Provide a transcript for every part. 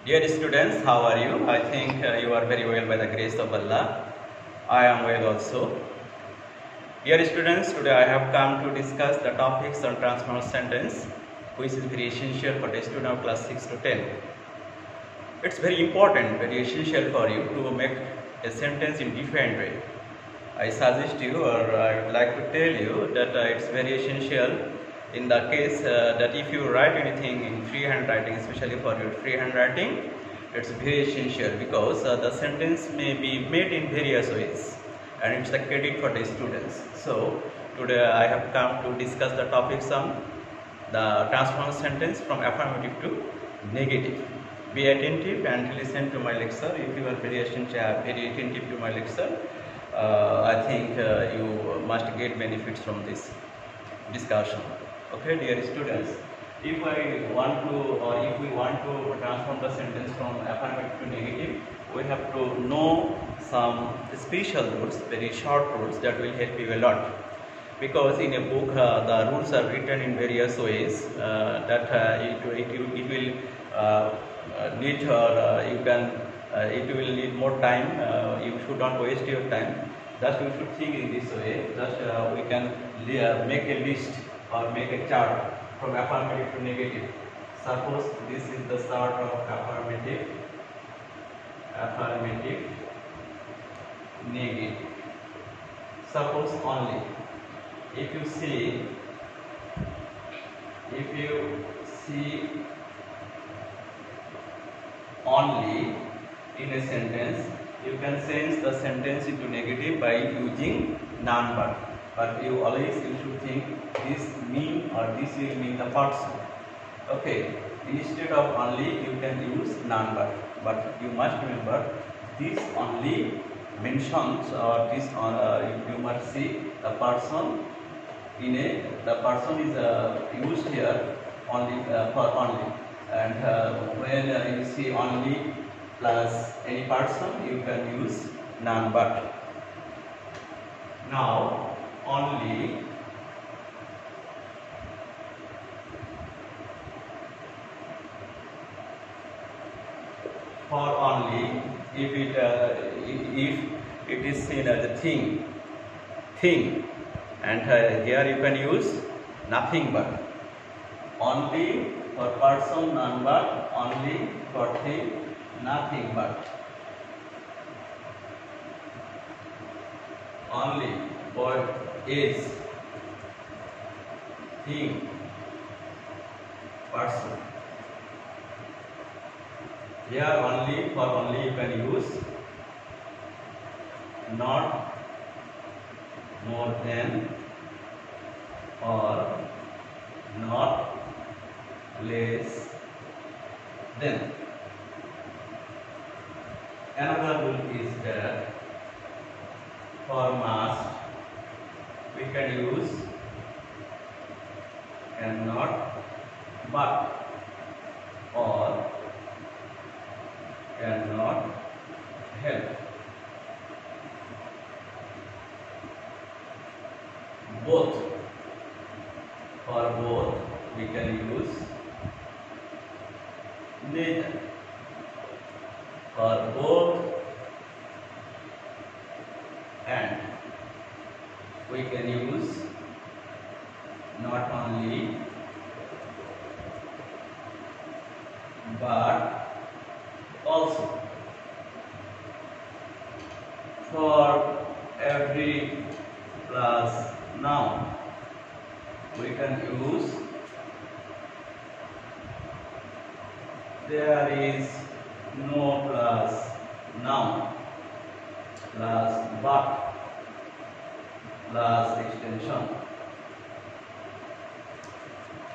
Dear students, how are you? I think you are very well by the grace of Allah. I am well also. Dear students, today I have come to discuss the topics on transformer sentence, which is very essential for the student of class 6 to 10. It's very important, very essential for you to make a sentence in different way. I suggest you, or I would like to tell you that it's very essential in the case that if you write anything in free handwriting, especially for your free handwriting, it's very essential because the sentence may be made in various ways and it's the credit for the students. So today I have come to discuss the topics on the transform sentence from affirmative to negative. Be attentive and listen to my lecture. If you are very attentive to my lecture, I think you must get benefits from this discussion. Okay, dear students, if we want to transform the sentence from affirmative to negative, we have to know some special rules, very short rules that will help you a lot. Because in a book, the rules are written in various ways that it will need, or you can, it will need more time. You should not waste your time. Just you should think in this way. Just we can make a list or make a chart from affirmative to negative. Suppose this is the chart of affirmative, negative. Suppose only if you see only in a sentence, you can change the sentence into negative by using non-verb. But you should think this mean or this will mean the person. Okay, instead of only you can use non-verb. But you must remember this only mentions, or this you must see the person the person is used here only for only, and when you see only plus any person, you can use non-verb. Now only for only, if it is seen as a thing, and here you can use nothing but. Only for person, non-verb, only for thing, nothing but. Only what is thing, person. Here only, for only you can use not more than or not less than. Another rule is that for must we can use cannot, but, or cannot help. Both, for both we can use neither. For both and we can use not only but also. For every plus noun we can use there is no plus noun plus but plus extension.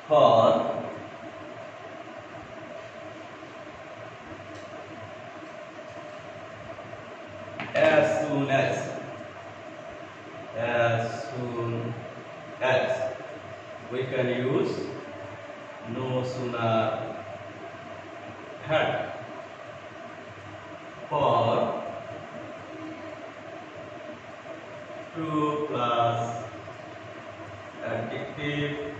For as soon as we can use no sooner had. For 2 plus adjective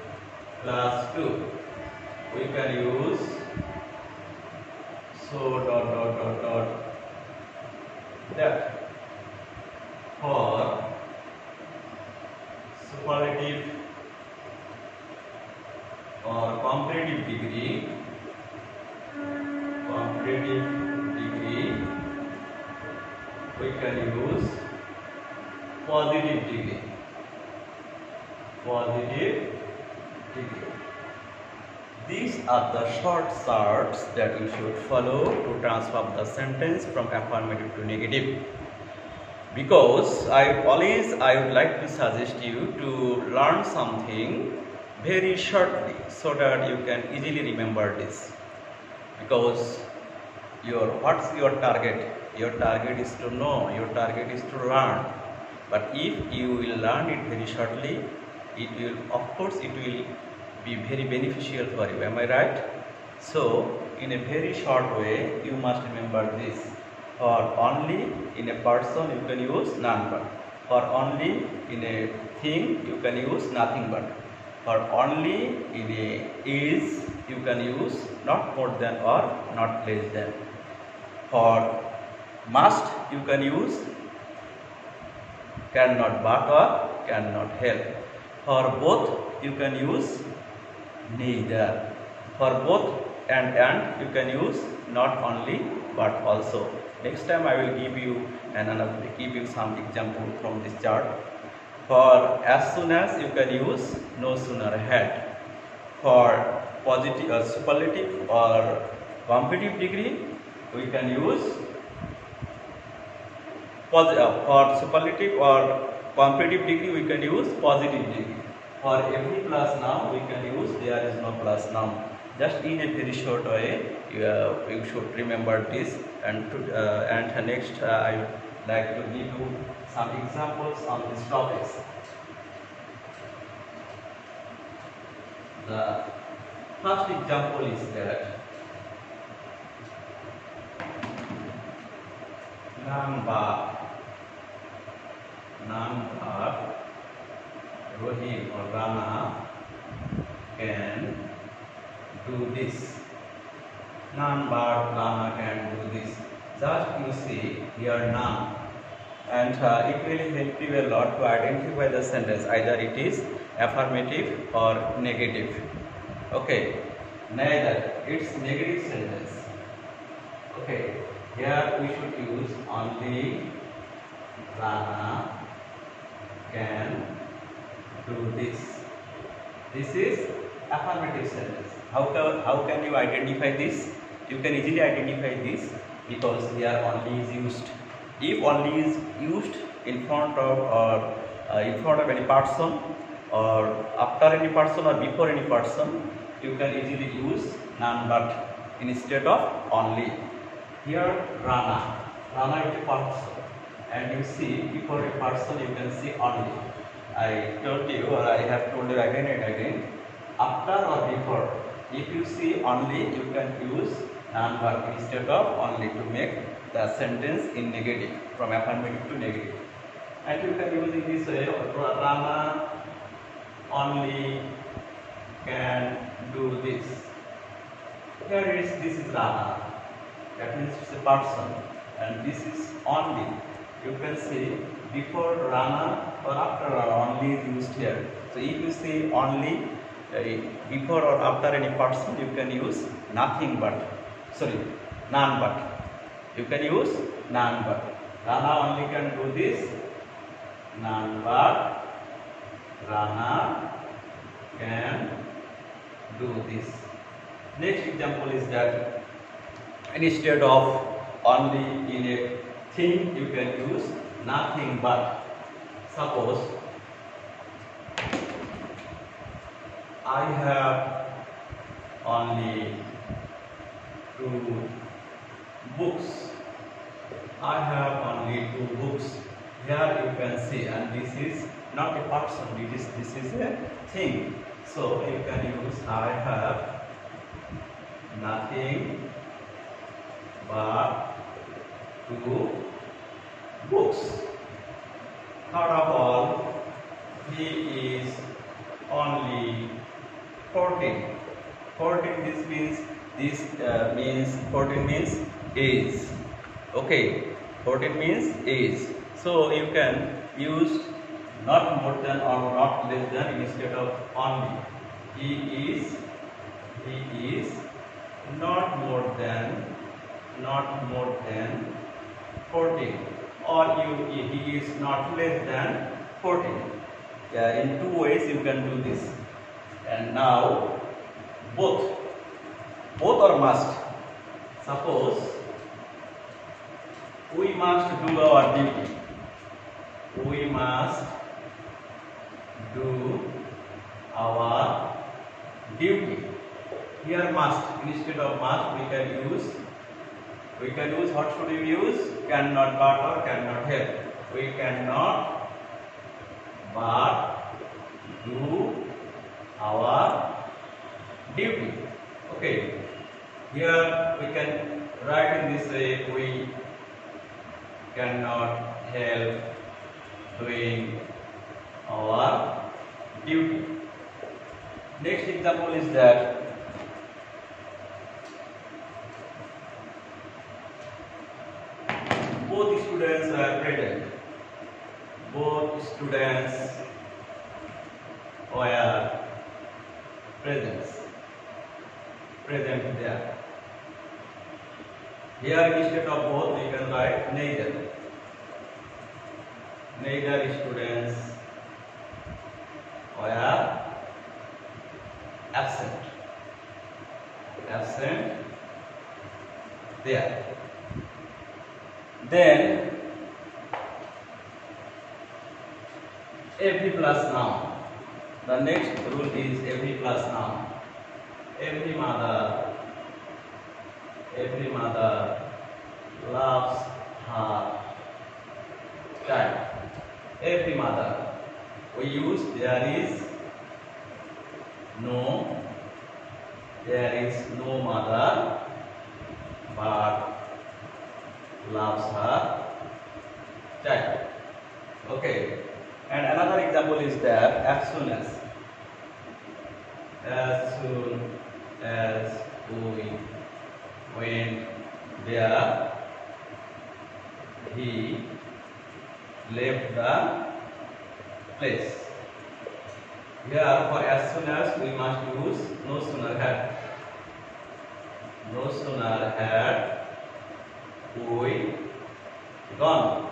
plus 2 we can use So that for superlative or comparative degree we can use positive degree. These are the shortcuts that you should follow to transform the sentence from affirmative to negative. Because I would like to suggest you to learn something very shortly so that you can easily remember this. Because what's your target? Your target is to know, your target is to learn. But if you will learn it very shortly, it will be very beneficial for you. Am I right? So in a very short way you must remember this. For only in a person you can use none but. For only in a thing you can use nothing but. For only in a is you can use not more than or not less than. For must you can use cannot but or cannot help. For both you can use neither. For both and you can use not only but also. Next time I will give you some example from this chart. For as soon as you can use no sooner had. For positive or superlative or comparative degree we can use for superlative or comparative degree we can use positive degree. For every plus noun we can use there is no plus noun. Just in a very short way you should remember this. And next I would like to give you some examples on these topics. The first example is that Nambar Rohit or Rana can do this. Nambar Rana can do this. Just you see here noun, and it will help you a lot to identify the sentence. Either it is affirmative or negative. Okay, neither it's negative sentence. Okay, here we should use only Rana can do this. This is affirmative sentence. How can you identify this? You can easily identify this because here only is used. If only is used in front of any person or after any person or before any person, you can easily use none but instead of only. Here Rana is a person, and you see before a person you can see only. I told you, or I have told you again and again, after or before, if you see only you can use none but instead of only to make the sentence in negative, from affirmative to negative. And you can use in this way, Rama only can do this. Here this is Rama, that means it's a person, and this is only. You can see before Rana or after Rana, only is used here. So if you see only before or after any person, you can use none but. You can use none but. Rana only can do this. None but Rana can do this. Next example is that instead of only in a thing you can use nothing but. Suppose I have only 2 books. I have only 2 books. Here you can see, and this is not a person, this is a thing. So you can use I have nothing but 2 books. Third of all, he is only 14. 14, this means This means 14 means is. Okay, 14 means is. So you can use not more than or not less than instead of only. He is not more than 14, or he is not less than 14. Yeah, in two ways you can do this. And now both are must. Suppose we must do our duty. We must do our duty. Here must, instead of must we can use what should we use? Cannot but or cannot help. We cannot but do our duty. Okay. Here we can write in this way, we cannot help doing our duty. Next example is that both students are present. Both students were present there. Here instead of both we can write neither. Neither students were absent there. Then every plus noun. The next rule is every plus noun. Every mother loves her child. Every mother. We use there is no mother but loves her child. Okay. And another example is that as soon as we went there, he left the place. Here for as soon as we must use no sooner had. No sooner had we gone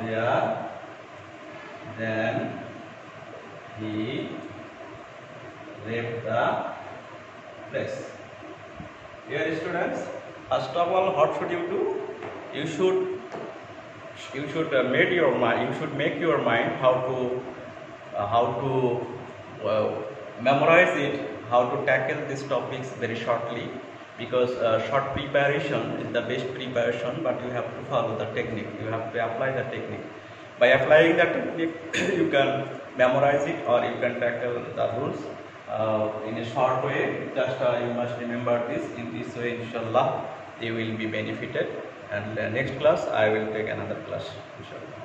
there, then he left the place. Here students, first of all, what should you do? You should make your mind how to memorize it, how to tackle these topics very shortly, because short preparation is the best preparation, but you have to follow the technique, you have to apply the technique. By applying the technique you can memorize it or you can tackle the rules in a short way. Just you must remember this. In this way, inshallah, you will be benefited. And next class I will take another class, inshallah.